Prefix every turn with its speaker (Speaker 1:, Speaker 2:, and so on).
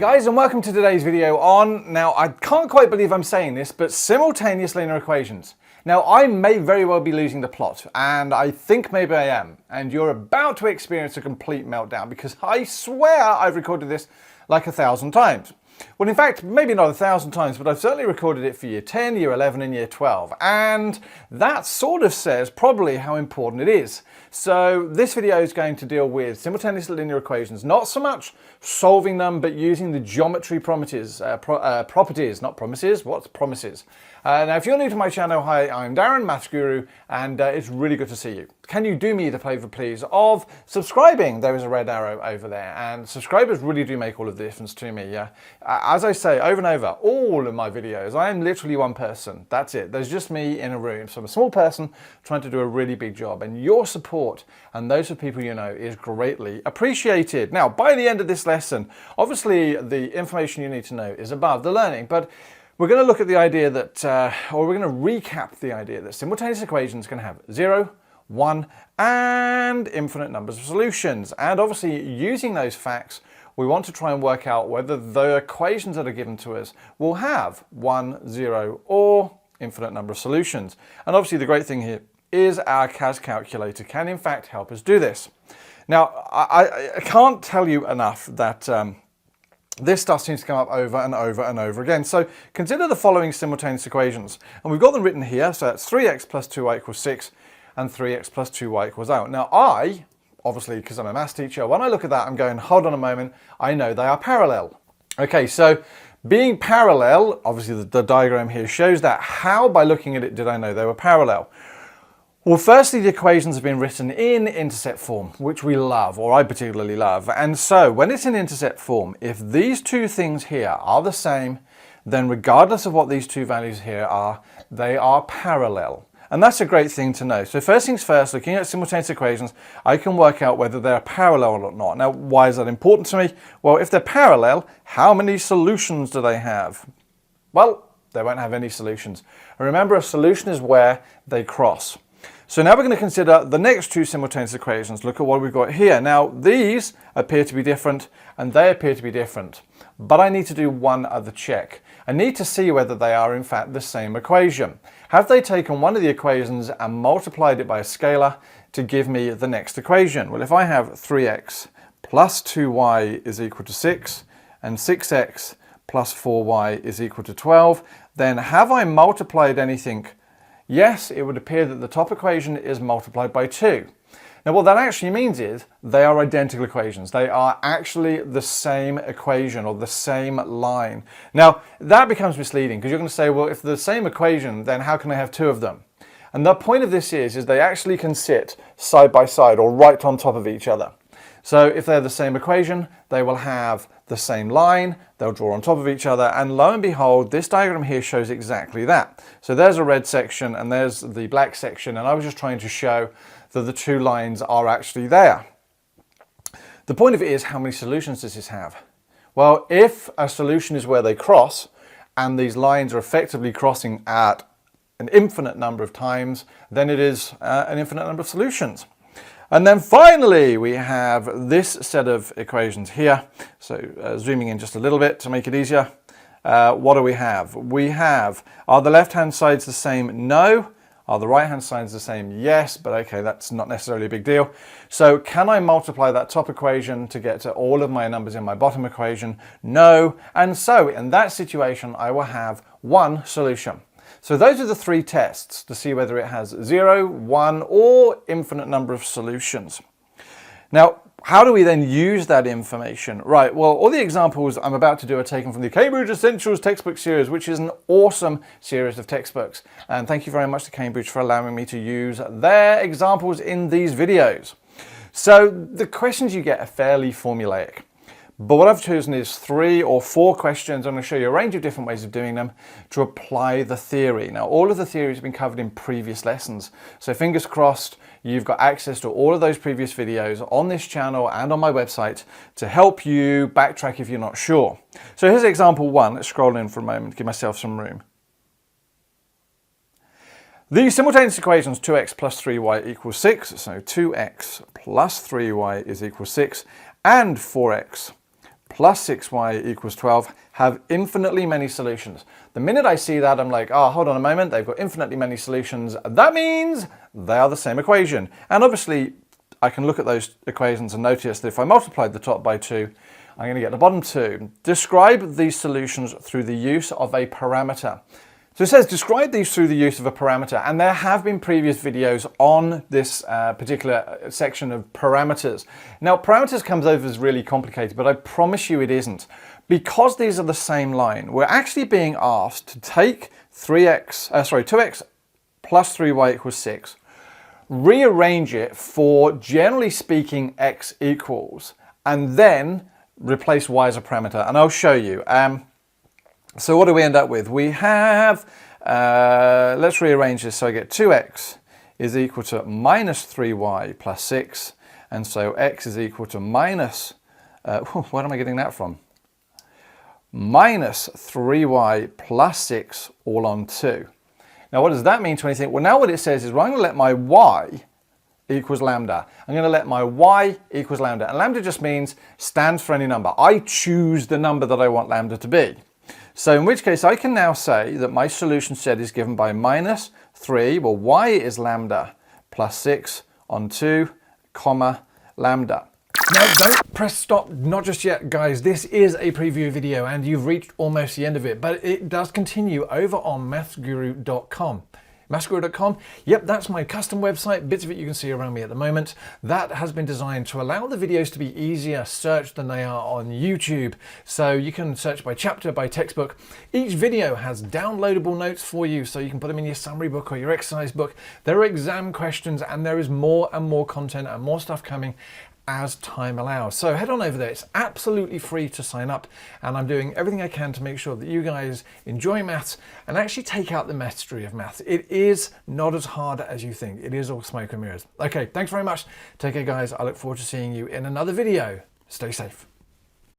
Speaker 1: guys, and welcome to today's video on, now I can't quite believe I'm saying this, but simultaneous linear equations. Now I may very well be losing the plot, and I think maybe I am, and you're about to experience a complete meltdown because I swear I've recorded this like 1,000 times. Well, in fact, maybe not 1,000 times, but I've certainly recorded it for year 10, year 11 and year 12. And that sort of says probably how important it is. So this video is going to deal with simultaneous linear equations, not so much solving them, but using the geometry properties, not promises, what's promises? Now, if you're new to my channel, hi, I'm Darren, Maths Guru, and it's really good to see you. Can you do me the favour, please, of subscribing? There is a red arrow over there, and subscribers really do make all of the difference to me. Yeah, as I say over and over, all of my videos, I am literally one person. That's it. There's just me in a room. So I'm a small person trying to do a really big job, and your support and those of people you know is greatly appreciated. Now, by the end of this lesson, obviously the information you need to know is above the learning, but we're going to look at the idea that, or we're going to recap the idea that simultaneous equations can have 0, 1 and infinite numbers of solutions. And obviously using those facts, we want to try and work out whether the equations that are given to us will have 1, 0 or infinite number of solutions. And obviously the great thing here is our CAS calculator can in fact help us do this. Now, I can't tell you enough that this stuff seems to come up over and over and over again. So consider the following simultaneous equations. And we've got them written here. So that's 3x plus 2y equals 6 and 3x plus 2y equals out. Now I, obviously because I'm a maths teacher, when I look at that I'm going, hold on a moment, I know they are parallel. Okay, so being parallel, obviously the diagram here shows that. How, by looking at it, did I know they were parallel? Well, firstly, the equations have been written in intercept form, which we love, or I particularly love. And so when it's in intercept form, if these two things here are the same, then regardless of what these two values here are, they are parallel. And that's a great thing to know. So first things first, looking at simultaneous equations, I can work out whether they're parallel or not. Now, why is that important to me? Well, if they're parallel, how many solutions do they have? Well, they won't have any solutions. And remember, a solution is where they cross. So now we're going to consider the next two simultaneous equations. Look at what we've got here. Now, these appear to be different and they appear to be different, but I need to do one other check. I need to see whether they are in fact the same equation. Have they taken one of the equations and multiplied it by a scalar to give me the next equation? Well, if I have 3x plus 2y is equal to 6 and 6x plus 4y is equal to 12, then have I multiplied anything? Yes, it would appear that the top equation is multiplied by 2. Now what that actually means is they are identical equations. They are actually the same equation or the same line. Now that becomes misleading because you're going to say, well, if they're the same equation, then how can I have two of them? And the point of this is they actually can sit side by side or right on top of each other. So if they're the same equation, they will have the same line, they'll draw on top of each other, and lo and behold, this diagram here shows exactly that. So there's a red section and there's the black section, and I was just trying to show that the two lines are actually there. The point of it is, how many solutions does this have? Well, if a solution is where they cross, and these lines are effectively crossing at an infinite number of times, then it is an infinite number of solutions. And then finally, we have this set of equations here. So zooming in just a little bit to make it easier. What do we have? We have, are the left-hand sides the same? No. Are the right-hand sides the same? Yes, but okay, that's not necessarily a big deal. So can I multiply that top equation to get to all of my numbers in my bottom equation? No. And so in that situation, I will have one solution. So those are the three tests to see whether it has 0, 1 or infinite number of solutions. Now, how do we then use that information? Right, well, all the examples I'm about to do are taken from the Cambridge Essentials textbook series, which is an awesome series of textbooks. And thank you very much to Cambridge for allowing me to use their examples in these videos. So the questions you get are fairly formulaic. But what I've chosen is 3 or 4 questions. I'm going to show you a range of different ways of doing them to apply the theory. Now, all of the theories have been covered in previous lessons. So fingers crossed, you've got access to all of those previous videos on this channel and on my website to help you backtrack if you're not sure. So here's example 1. Let's scroll in for a moment, give myself some room. The simultaneous equations 2x plus 3y equals 6. So 2x plus 3y is equal to 6 and 4x plus 6y equals 12 have infinitely many solutions. The minute I see that, I'm like, oh, hold on a moment, they've got infinitely many solutions. That means they are the same equation. And obviously, I can look at those equations and notice that if I multiplied the top by 2, I'm going to get the bottom 2. Describe these solutions through the use of a parameter. So it says, describe these through the use of a parameter. And there have been previous videos on this particular section of parameters. Now, parameters comes over as really complicated, but I promise you it isn't. Because these are the same line, we're actually being asked to take 2x plus 3y equals 6, rearrange it for, generally speaking, x equals, and then replace y as a parameter. And I'll show you. So what do we end up with? We have, let's rearrange this so I get 2x is equal to minus 3y plus 6. And so x is equal to minus, where am I getting that from? Minus 3y plus 6 all on 2. Now what does that mean to anything? Well, now what it says is, well, I'm going to let my y equals lambda. I'm going to let my y equals lambda. And lambda just means stands for any number. I choose the number that I want lambda to be. So in which case I can now say that my solution set is given by minus 3, well, y is lambda plus 6 on 2, comma, lambda. Now don't press stop, not just yet, guys. This is a preview video and you've reached almost the end of it, but it does continue over on mathsguru.com. Mathsguru.com, yep, that's my custom website. Bits of it you can see around me at the moment. That has been designed to allow the videos to be easier searched than they are on YouTube. So you can search by chapter, by textbook. Each video has downloadable notes for you, so you can put them in your summary book or your exercise book. There are exam questions, and there is more and more content and more stuff coming as time allows. So head on over there. It's absolutely free to sign up, and I'm doing everything I can to make sure that you guys enjoy maths and actually take out the mastery of maths. It is not as hard as you think. It is all smoke and mirrors. Okay, thanks very much. Take care, guys. I look forward to seeing you in another video. Stay safe.